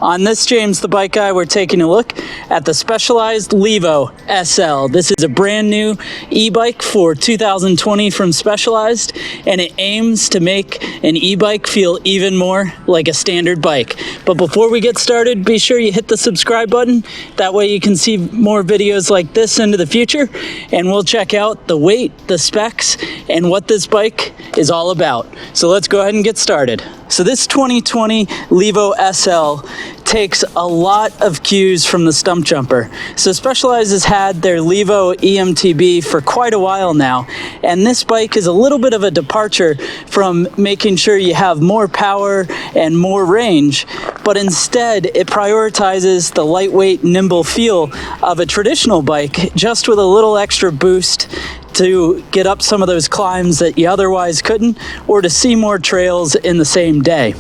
On this James the Bike Guy, we're taking a look at the Specialized Levo SL. This is a brand new e-bike for 2020 from Specialized, and it aims to make an e-bike feel even more like a standard bike. But before we get started, be sure you hit the subscribe button. That way you can see more videos like this into the future, and we'll check out the weight, the specs, and what this bike is all about. So let's go ahead and get started. So this 2020 Levo SL takes a lot of cues from the stump jumper. So Specialized has had their Levo eMTB for quite a while now, and this bike is a little bit of a departure from making sure you have more power and more range, but instead it prioritizes the lightweight, nimble feel of a traditional bike, just with a little extra boost to get up some of those climbs that you otherwise couldn't, or to see more trails in the same day.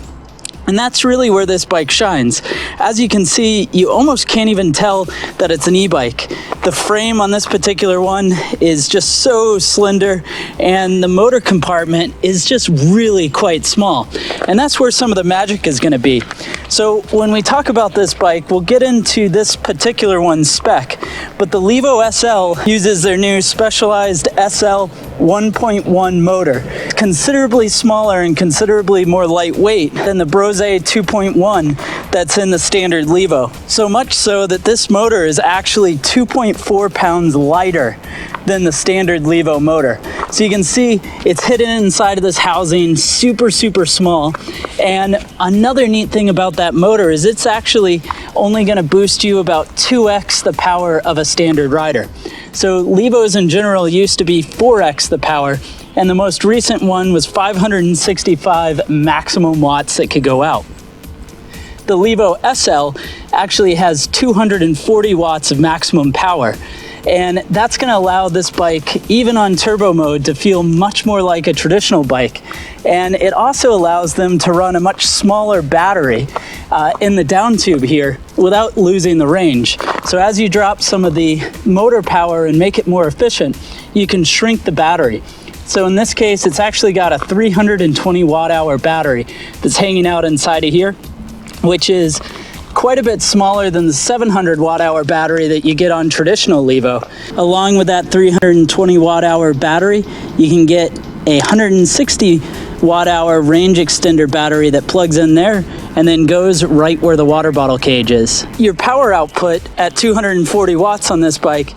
And that's really where this bike shines. As you can see, you almost can't even tell that it's an e-bike. The frame on this particular one is just so slender, and the motor compartment is just really quite small. And that's where some of the magic is gonna be. So when we talk about this bike, we'll get into this particular one's spec, but the Levo SL uses their new Specialized SL 1.1 motor. It's considerably smaller and considerably more lightweight than the Brose 2.1 that's in the standard Levo. So much so that this motor is actually 2.4 pounds lighter than the standard Levo motor. So you can see it's hidden inside of this housing, super small. And another neat thing about that motor is it's actually only gonna boost you about 2x the power of a standard rider. So Levos in general used to be 4x the power, and the most recent one was 565 maximum watts that could go out. The Levo SL actually has 240 watts of maximum power, and that's going to allow this bike, even on turbo mode, to feel much more like a traditional bike. And it also allows them to run a much smaller battery in the down tube here without losing the range. So as you drop some of the motor power and make it more efficient, you can shrink the battery. So in this case, it's actually got a 320 watt hour battery that's hanging out inside of here, which is quite a bit smaller than the 700 watt hour battery that you get on traditional Levo. Along with that 320 watt hour battery, you can get a 160 watt hour range extender battery that plugs in there and then goes right where the water bottle cage is. Your power output at 240 watts on this bike,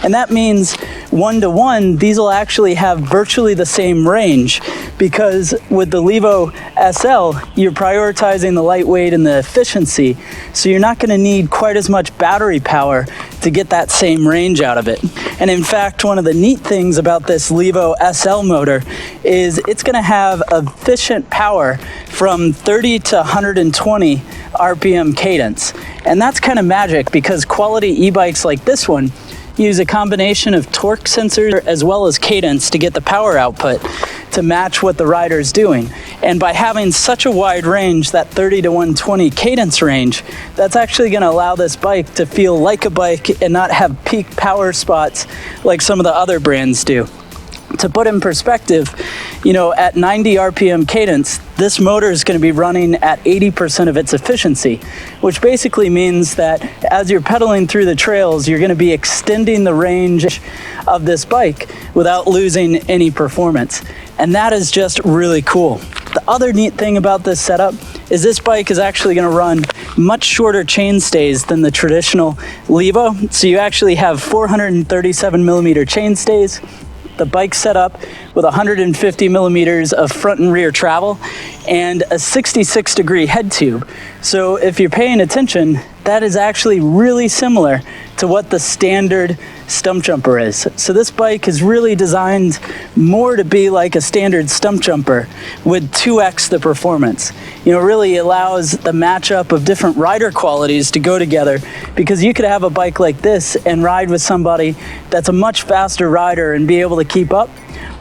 and that means 1-to-1, these will actually have virtually the same range, because with the Levo SL, you're prioritizing the lightweight and the efficiency, so you're not gonna need quite as much battery power to get that same range out of it. And in fact, one of the neat things about this Levo SL motor is it's gonna have efficient power from 30 to 120 RPM cadence. And that's kind of magic, because quality e-bikes like this one use a combination of torque sensor as well as cadence to get the power output to match what the rider's doing. And by having such a wide range, that 30 to 120 cadence range, that's actually gonna allow this bike to feel like a bike and not have peak power spots like some of the other brands do. To put in perspective, at 90 RPM cadence, this motor is going to be running at 80% of its efficiency, which basically means that as you're pedaling through the trails, you're going to be extending the range of this bike without losing any performance. And that is just really cool. The other neat thing about this setup is this bike is actually going to run much shorter chainstays than the traditional Levo. So you actually have 437 millimeter chainstays. The bike's set up with 150 millimeters of front and rear travel and a 66-degree head tube. So if you're paying attention, that is actually really similar to what the standard stump jumper is. So this bike is really designed more to be like a standard stump jumper with 2x the performance. It really allows the matchup of different rider qualities to go together, because you could have a bike like this and ride with somebody that's a much faster rider and be able to keep up.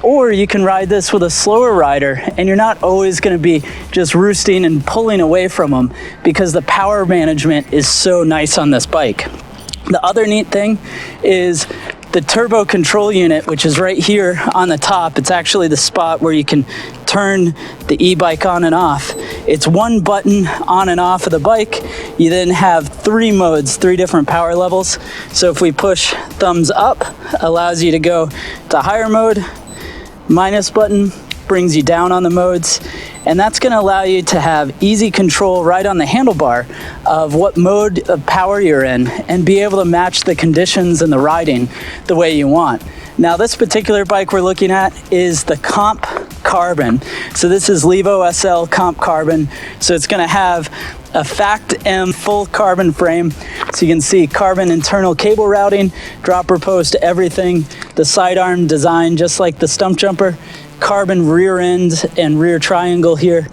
Or you can ride this with a slower rider, and you're not always going to be just roosting and pulling away from them, because the power management is so nice on this bike. The other neat thing is the turbo control unit, which is right here on the top. It's actually the spot where you can turn the e-bike on and off. It's one button on and off of the bike. You then have 3 modes, 3 different power levels. So if we push thumbs up, allows you to go to higher mode. Minus button brings you down on the modes, and that's going to allow you to have easy control right on the handlebar of what mode of power you're in and be able to match the conditions and the riding the way you want. Now this particular bike we're looking at is the Comp Carbon. So this is Levo SL Comp Carbon. So it's going to have a Fact M full carbon frame. So you can see carbon internal cable routing, dropper post, everything. The sidearm design just like the stump jumper. Carbon rear end and rear triangle here,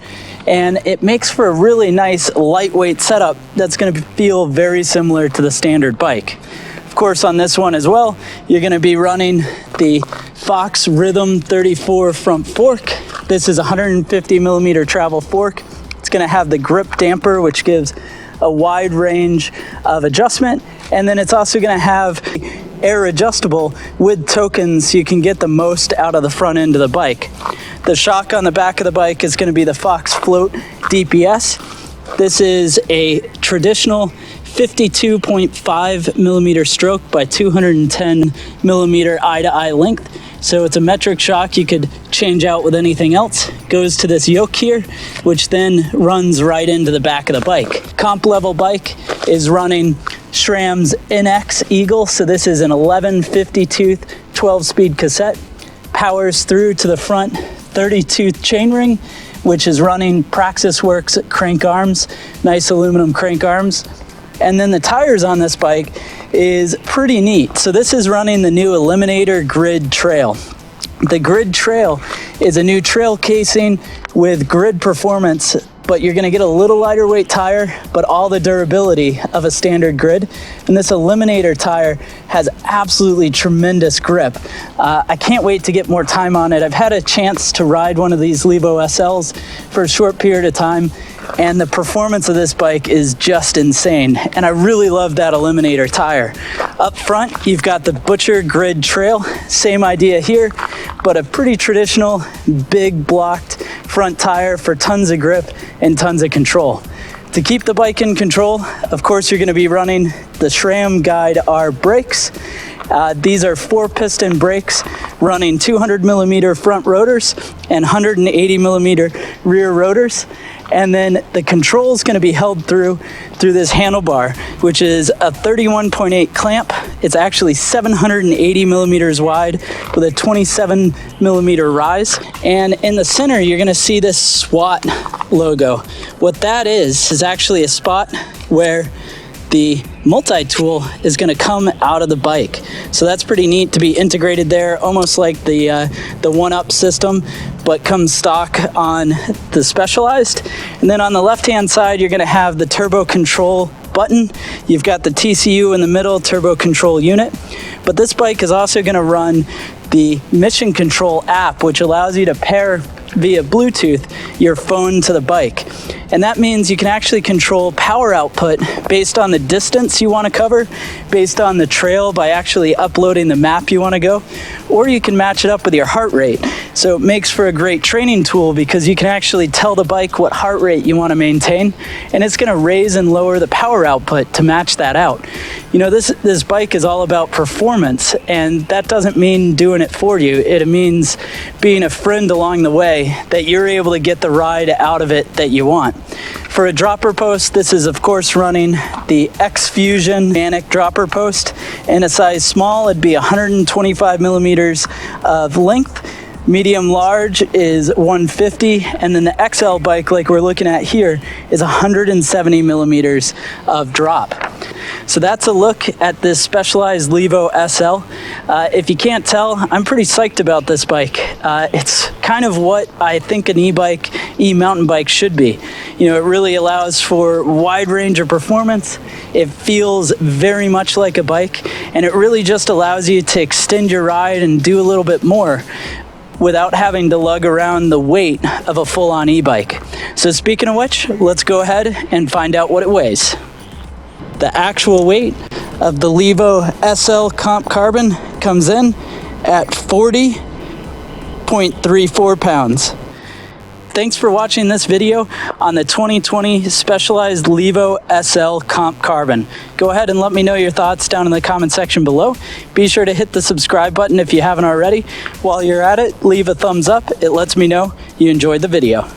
and it makes for a really nice lightweight setup that's going to feel very similar to the standard bike. Of course, on this one as well, you're going to be running the Fox Rhythm 34 front fork. This is a 150 millimeter travel fork. It's going to have the grip damper, which gives a wide range of adjustment, and then it's also going to have air adjustable with tokens so you can get the most out of the front end of the bike. The shock on the back of the bike is going to be the Fox FLOAT DPS. This is a traditional 52.5 millimeter stroke by 210 millimeter eye-to-eye length. So it's a metric shock you could change out with anything else. Goes to this yoke here, which then runs right into the back of the bike. Comp level bike is running SRAM's NX Eagle. So this is an 1150 tooth 12-speed cassette. Powers through to the front 30-tooth chainring, which is running Praxis Works crank arms, nice aluminum crank arms. And then the tires on this bike is pretty neat. So this is running the new Eliminator Grid Trail. The Grid Trail is a new trail casing with grid performance, but you're gonna get a little lighter weight tire, but all the durability of a standard grid. And this Eliminator tire has absolutely tremendous grip. I can't wait to get more time on it. I've had a chance to ride one of these Levo SLs for a short period of time, and the performance of this bike is just insane. And I really love that Eliminator tire. Up front, you've got the Butcher Grid Trail. Same idea here, but a pretty traditional, big blocked front tire for tons of grip and tons of control. To keep the bike in control, of course, you're going to be running the SRAM Guide R brakes. These are 4-piston brakes running 200 millimeter front rotors and 180 millimeter rear rotors. And then the control is going to be held through this handlebar, which is a 31.8 clamp. It's actually 780 millimeters wide with a 27 millimeter rise. And in the center, you're going to see this SWAT logo. What that is actually a spot where the Multitool is going to come out of the bike. So that's pretty neat to be integrated there, almost like the 1-up system, but comes stock on the Specialized. And then on the left-hand side, you're going to have the turbo control button. You've got the TCU in the middle, turbo control unit. But this bike is also going to run the Mission Control app, which allows you to pair via Bluetooth your phone to the bike. And that means you can actually control power output based on the distance you want to cover, based on the trail by actually uploading the map you want to go, or you can match it up with your heart rate. So it makes for a great training tool because you can actually tell the bike what heart rate you want to maintain, and it's going to raise and lower the power output to match that out. You know, this bike is all about performance, and that doesn't mean doing it for you. It means being a friend along the way, that you're able to get the ride out of it that you want. For a dropper post, this is of course running the X Fusion Manic dropper post. In a size small, it'd be 125 millimeters of length. Medium large is 150, and then the XL bike, like we're looking at here, is 170 millimeters of drop. So that's a look at this Specialized Levo SL. If you can't tell, I'm pretty psyched about this bike. It's kind of what I think an e-bike, e-mountain bike should be. You know, it really allows for a wide range of performance. It feels very much like a bike, and it really just allows you to extend your ride and do a little bit more without having to lug around the weight of a full-on e-bike. So speaking of which, let's go ahead and find out what it weighs. The actual weight of the Levo SL Comp Carbon comes in at 40.34 pounds. Thanks for watching this video on the 2020 Specialized Levo SL Comp Carbon. Go ahead and let me know your thoughts down in the comment section below. Be sure to hit the subscribe button if you haven't already. While you're at it, leave a thumbs up. It lets me know you enjoyed the video.